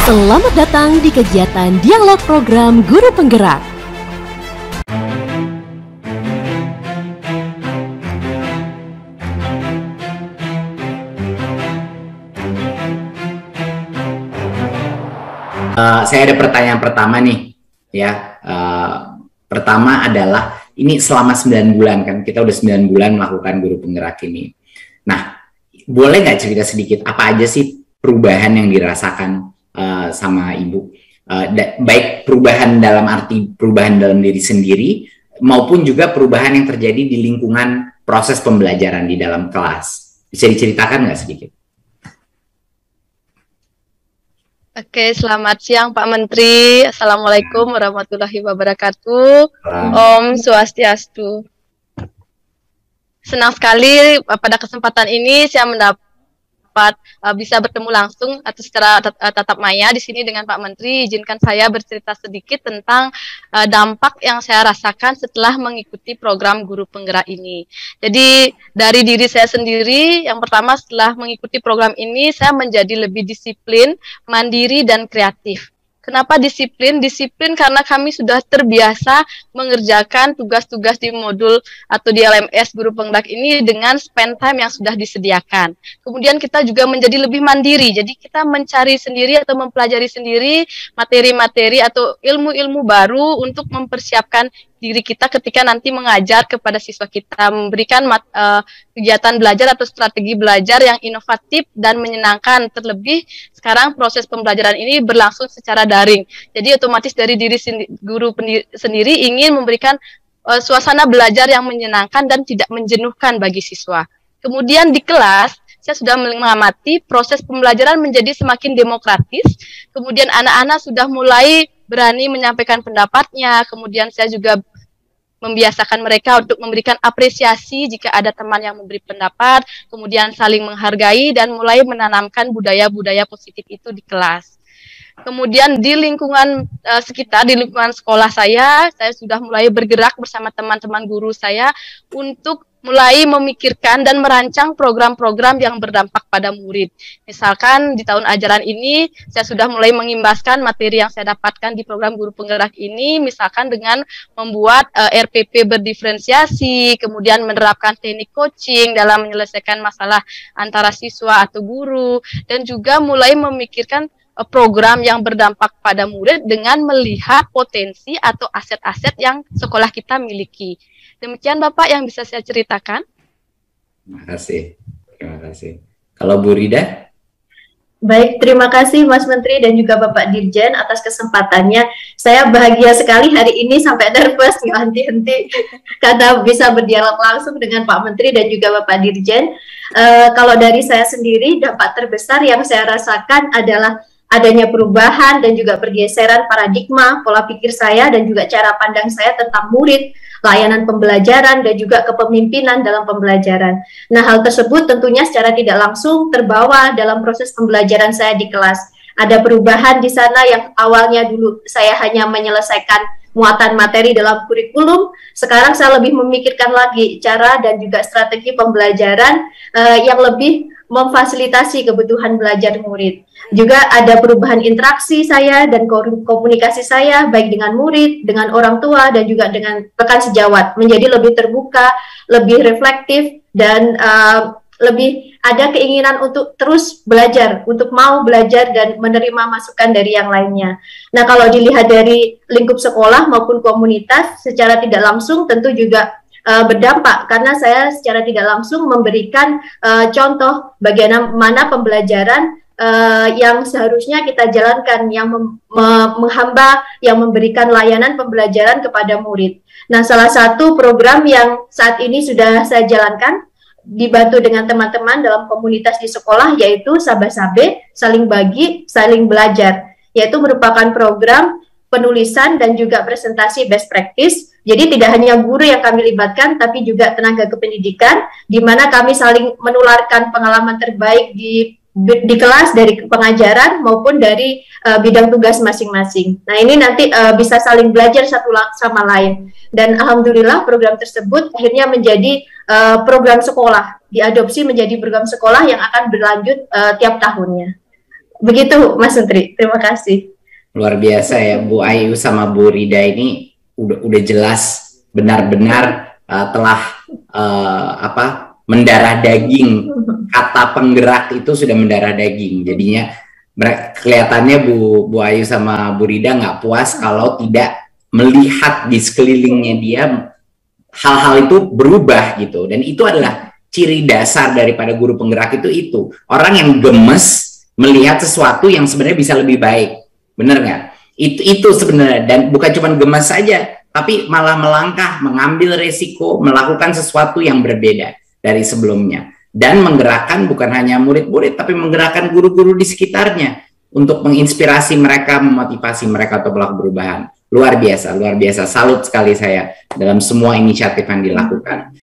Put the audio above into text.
Selamat datang di kegiatan dialog program Guru Penggerak. Saya ada pertanyaan pertama nih, ya. Pertama adalah, ini selama 9 bulan kan, kita udah 9 bulan melakukan Guru Penggerak ini. Nah, boleh nggak cerita sedikit, apa aja sih perubahan yang dirasakan sama Ibu? Baik perubahan dalam arti perubahan dalam diri sendiri, maupun juga perubahan yang terjadi di lingkungan proses pembelajaran di dalam kelas. Bisa diceritakan nggak sedikit? Oke, selamat siang Pak Menteri. Assalamualaikum warahmatullahi wabarakatuh. Om Swastiastu. Senang sekali pada kesempatan ini saya mendapat bisa bertemu langsung atau secara tatap maya di sini dengan Pak Menteri. Izinkan saya bercerita sedikit tentang dampak yang saya rasakan setelah mengikuti program Guru Penggerak ini. Jadi dari diri saya sendiri, yang pertama setelah mengikuti program ini saya menjadi lebih disiplin, mandiri dan kreatif. Kenapa disiplin? Disiplin karena kami sudah terbiasa mengerjakan tugas-tugas di modul atau di LMS Guru Penggerak ini dengan spend time yang sudah disediakan. Kemudian kita juga menjadi lebih mandiri, jadi kita mencari sendiri atau mempelajari sendiri materi-materi atau ilmu-ilmu baru untuk mempersiapkan diri kita ketika nanti mengajar kepada siswa kita, memberikan kegiatan belajar atau strategi belajar yang inovatif dan menyenangkan. Terlebih sekarang proses pembelajaran ini berlangsung secara daring, jadi otomatis dari diri guru sendiri ingin memberikan suasana belajar yang menyenangkan dan tidak menjenuhkan bagi siswa. Kemudian di kelas saya sudah mengamati proses pembelajaran menjadi semakin demokratis, kemudian anak-anak sudah mulai berani menyampaikan pendapatnya, kemudian saya juga membiasakan mereka untuk memberikan apresiasi jika ada teman yang memberi pendapat, kemudian saling menghargai dan mulai menanamkan budaya-budaya positif itu di kelas. Kemudian di lingkungan sekitar, di lingkungan sekolah saya sudah mulai bergerak bersama teman-teman guru saya untuk mulai memikirkan dan merancang program-program yang berdampak pada murid. Misalkan di tahun ajaran ini, saya sudah mulai mengimbaskan materi yang saya dapatkan di program Guru Penggerak ini, misalkan dengan membuat RPP berdiferensiasi, kemudian menerapkan teknik coaching dalam menyelesaikan masalah antara siswa atau guru, dan juga mulai memikirkan program yang berdampak pada murid dengan melihat potensi atau aset-aset yang sekolah kita miliki. Demikian Bapak yang bisa saya ceritakan. Terima kasih. Terima kasih. Kalau Bu Rida? Baik, terima kasih Mas Menteri dan juga Bapak Dirjen atas kesempatannya. Saya bahagia sekali hari ini sampai nervous nggak henti-henti karena bisa berdialog langsung dengan Pak Menteri dan juga Bapak Dirjen. Kalau dari saya sendiri, dampak terbesar yang saya rasakan adalah adanya perubahan dan juga pergeseran paradigma, pola pikir saya dan juga cara pandang saya tentang murid, layanan pembelajaran dan juga kepemimpinan dalam pembelajaran. Nah, hal tersebut tentunya secara tidak langsung terbawa dalam proses pembelajaran saya di kelas. Ada perubahan di sana yang awalnya dulu saya hanya menyelesaikan muatan materi dalam kurikulum, sekarang saya lebih memikirkan lagi cara dan juga strategi pembelajaran yang lebih memfasilitasi kebutuhan belajar murid. Juga ada perubahan interaksi saya dan komunikasi saya baik dengan murid, dengan orang tua dan juga dengan rekan sejawat menjadi lebih terbuka, lebih reflektif dan lebih ada keinginan untuk terus belajar, untuk mau belajar dan menerima masukan dari yang lainnya. Nah, kalau dilihat dari lingkup sekolah maupun komunitas secara tidak langsung tentu juga berdampak karena saya secara tidak langsung memberikan contoh bagaimana pembelajaran yang seharusnya kita jalankan, yang menghamba, yang memberikan layanan pembelajaran kepada murid. Nah, salah satu program yang saat ini sudah saya jalankan dibantu dengan teman-teman dalam komunitas di sekolah yaitu Sabe, Saling Bagi, Saling Belajar, yaitu merupakan program penulisan dan juga presentasi best practice. Jadi tidak hanya guru yang kami libatkan, tapi juga tenaga kependidikan, di mana kami saling menularkan pengalaman terbaik di kelas dari pengajaran maupun dari bidang tugas masing-masing. Nah, ini nanti bisa saling belajar satu sama lain. Dan alhamdulillah program tersebut akhirnya menjadi program sekolah, diadopsi menjadi program sekolah yang akan berlanjut tiap tahunnya. Begitu Mas Menteri, terima kasih. Luar biasa ya, Bu Ayu sama Bu Rida ini udah jelas benar-benar telah mendarah daging. Kata penggerak itu sudah mendarah daging. Jadinya kelihatannya Bu Ayu sama Bu Rida nggak puas kalau tidak melihat di sekelilingnya dia hal-hal itu berubah gitu. Dan itu adalah ciri dasar daripada guru penggerak itu. Orang yang gemes melihat sesuatu yang sebenarnya bisa lebih baik. Bener nggak? Itu sebenarnya, dan bukan cuma gemas saja, tapi malah melangkah, mengambil resiko, melakukan sesuatu yang berbeda dari sebelumnya, dan menggerakkan bukan hanya murid-murid, tapi menggerakkan guru-guru di sekitarnya untuk menginspirasi mereka, memotivasi mereka untuk melakukan perubahan. Luar biasa, salut sekali saya dalam semua inisiatif yang dilakukan.